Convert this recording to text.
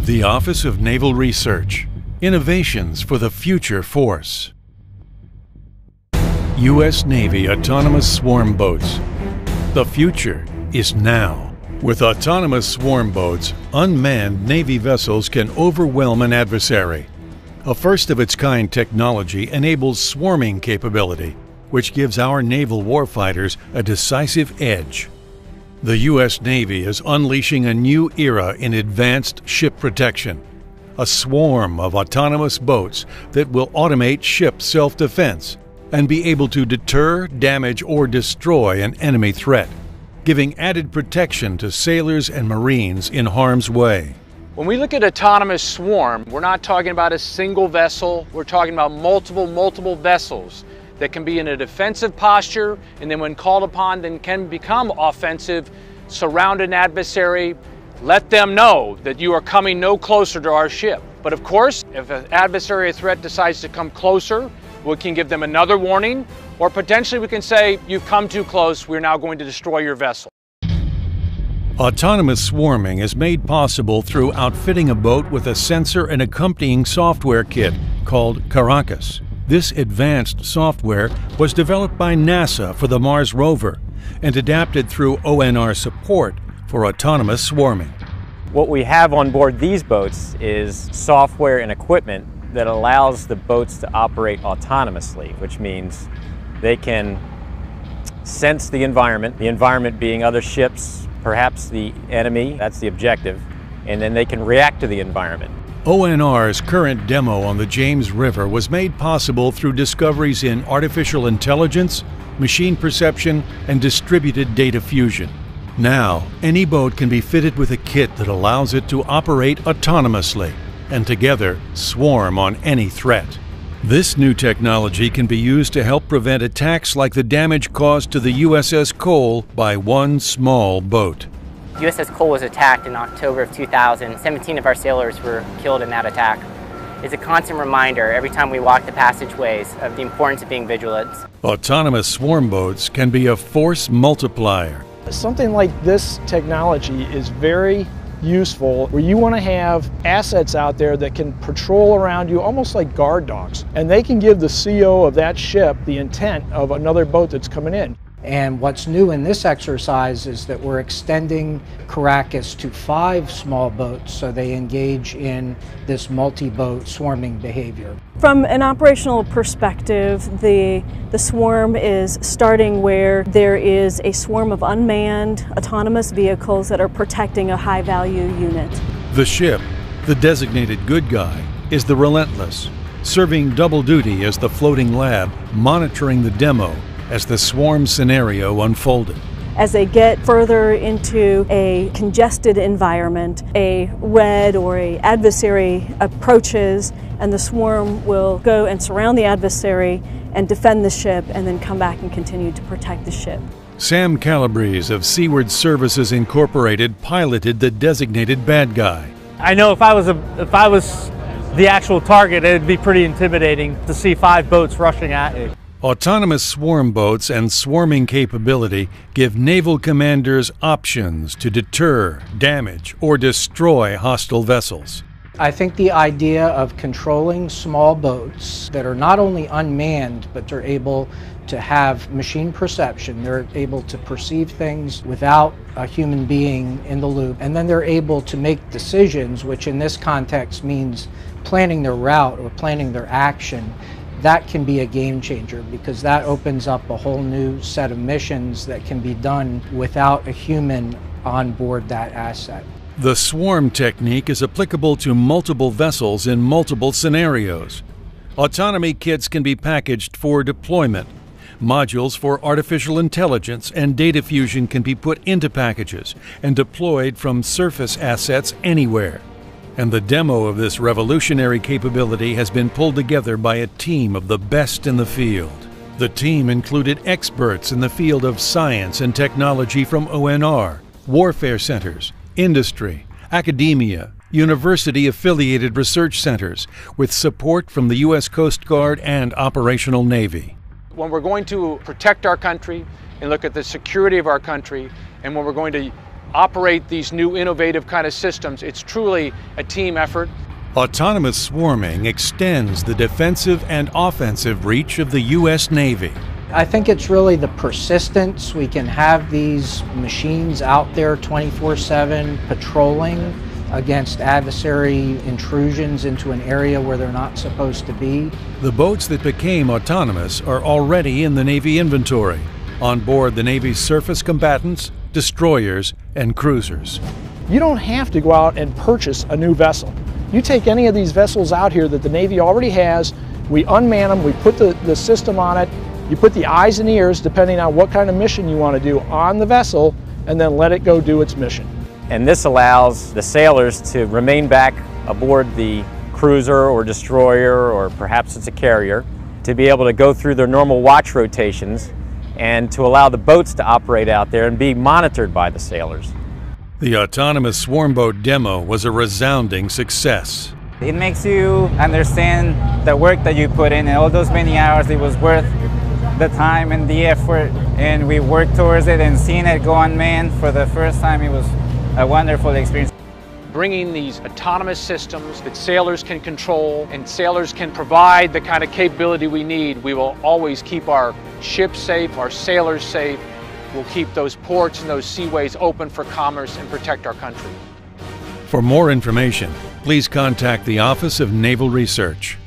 The Office of Naval Research. Innovations for the Future Force. U.S. Navy Autonomous Swarm Boats. The future is now. With autonomous swarm boats, unmanned Navy vessels can overwhelm an adversary. A first-of-its-kind technology enables swarming capability, which gives our naval warfighters a decisive edge. The U.S. Navy is unleashing a new era in advanced ship protection. A swarm of autonomous boats that will automate ship self-defense and be able to deter, damage, or destroy an enemy threat, giving added protection to sailors and Marines in harm's way. When we look at autonomous swarm, we're not talking about a single vessel, we're talking about multiple vessels that can be in a defensive posture, and then when called upon, then can become offensive, surround an adversary, let them know that you are coming no closer to our ship. But of course, if an adversary threat decides to come closer, we can give them another warning, or potentially we can say, you've come too close, we're now going to destroy your vessel. Autonomous swarming is made possible through outfitting a boat with a sensor and accompanying software kit called Caracas. This advanced software was developed by NASA for the Mars rover and adapted through ONR support for autonomous swarming. What we have on board these boats is software and equipment that allows the boats to operate autonomously, which means they can sense the environment being other ships, perhaps the enemy, that's the objective, and then they can react to the environment. ONR's current demo on the James River was made possible through discoveries in artificial intelligence, machine perception, and distributed data fusion. Now, any boat can be fitted with a kit that allows it to operate autonomously and together swarm on any threat. This new technology can be used to help prevent attacks like the damage caused to the USS Cole by one small boat. USS Cole was attacked in October of 2000. 17 of our sailors were killed in that attack. It's a constant reminder every time we walk the passageways of the importance of being vigilant. Autonomous swarm boats can be a force multiplier. Something like this technology is very useful where you want to have assets out there that can patrol around you almost like guard dogs, and they can give the CO of that ship the intent of another boat that's coming in. And what's new in this exercise is that we're extending Caracas to 5 small boats so they engage in this multi-boat swarming behavior. From an operational perspective, the swarm is starting where there is a swarm of unmanned autonomous vehicles that are protecting a high-value unit. The ship, the designated good guy, is the Relentless, serving double duty as the floating lab, monitoring the demo as the swarm scenario unfolded. As they get further into a congested environment, a red or an adversary approaches, and the swarm will go and surround the adversary and defend the ship and then come back and continue to protect the ship. Sam Calabrese of Seaward Services Incorporated piloted the designated bad guy. I know if I was the actual target, it'd be pretty intimidating to see 5 boats rushing at you. Autonomous swarm boats and swarming capability give naval commanders options to deter, damage, or destroy hostile vessels. I think the idea of controlling small boats that are not only unmanned, but they're able to have machine perception, they're able to perceive things without a human being in the loop, and then they're able to make decisions, which in this context means planning their route or planning their action. That can be a game changer because that opens up a whole new set of missions that can be done without a human on board that asset. The swarm technique is applicable to multiple vessels in multiple scenarios. Autonomy kits can be packaged for deployment. Modules for artificial intelligence and data fusion can be put into packages and deployed from surface assets anywhere. And the demo of this revolutionary capability has been pulled together by a team of the best in the field. The team included experts in the field of science and technology from ONR, warfare centers, industry, academia, university-affiliated research centers, with support from the U.S. Coast Guard and Operational Navy. When we're going to protect our country and look at the security of our country, and when we're going to operate these new innovative kind of systems. It's truly a team effort. Autonomous swarming extends the defensive and offensive reach of the U.S. Navy. I think it's really the persistence. We can have these machines out there 24/7 patrolling against adversary intrusions into an area where they're not supposed to be. The boats that became autonomous are already in the Navy inventory, on board the Navy's surface combatants, destroyers, and cruisers. You don't have to go out and purchase a new vessel. You take any of these vessels out here that the Navy already has, we unman them, we put the system on it, you put the eyes and ears, depending on what kind of mission you want to do, on the vessel, and then let it go do its mission. And this allows the sailors to remain back aboard the cruiser or destroyer, or perhaps it's a carrier, to be able to go through their normal watch rotations and to allow the boats to operate out there and be monitored by the sailors. The autonomous swarm boat demo was a resounding success. It makes you understand the work that you put in, and all those many hours, it was worth the time and the effort, and we worked towards it, and seeing it go unmanned for the first time, it was a wonderful experience. Bringing these autonomous systems that sailors can control and sailors can provide the kind of capability we need, we will always keep our ships safe, our sailors safe. We'll keep those ports and those seaways open for commerce and protect our country. For more information, please contact the Office of Naval Research.